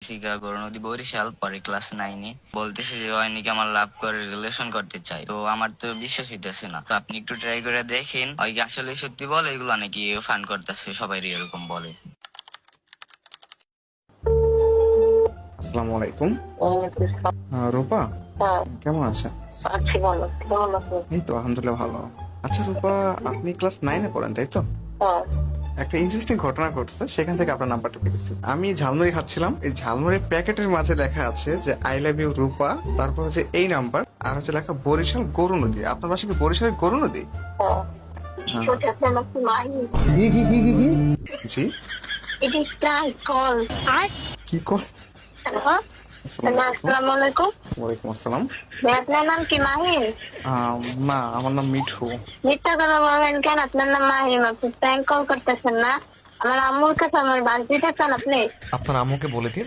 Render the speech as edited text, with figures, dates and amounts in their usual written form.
শিখা গৌরনদী বরিশাল, পরে ক্লাস 9-এ। বলতেছে যে হয় নাকি আমার লাভ করে রিলেশন করতে চাই। তো আমার তো বিশ্বাস হইতেছে না। তো আপনি একটু ট্রাই করে দেখেন, হয় কি আসলে সত্যি বলে, এগুলো নাকি ফান করতেছে, সবাই এরকম বলে। আসসালামু আলাইকুম। রূপা, কেমন আছেন? আছি ভালো, কেমন আছেন? এই তো আলহামদুলিল্লাহ ভালো। আচ্ছা রূপা, আপনি ক্লাস 9-এ পড়েন তাই তো? হ্যাঁ, একটা ইন্টারেস্টিং ঘটনা ঘটছে, সেখান থেকে আপনার নাম্বারটা পেয়েছি। আমি ঝালমুড়ি খাচ্ছিলাম, এই ঝালমুড়ির প্যাকেটের মাঝে লেখা আছে যে আই লাভ ইউ রূপা, তারপর হচ্ছে এই নাম্বার, আর হচ্ছে লেখা বরিশাল গরু নদী। আপনার বাসা কি বরিশাল গরু নদী? হ্যাঁ। হ্যাঁ। ছোট আপনার নাকি মাই? জি। It is prank call. কি কর? হ্যালো? আসসালামু আলাইকুম। ওয়ালাইকুম আসসালাম। ভাই, আপনার নাম কি মাহিম? না, আমার নাম মিঠু। মিথ্যা কথা বলবেন কেন? আপনার নাম মাহিম, আপনি প্র্যাঙ্ক কল করতেছেন না? আমার আম্মুর কাছে আমার বাড়িতে চান আপনি? আপনার আম্মুকে বলে দিন।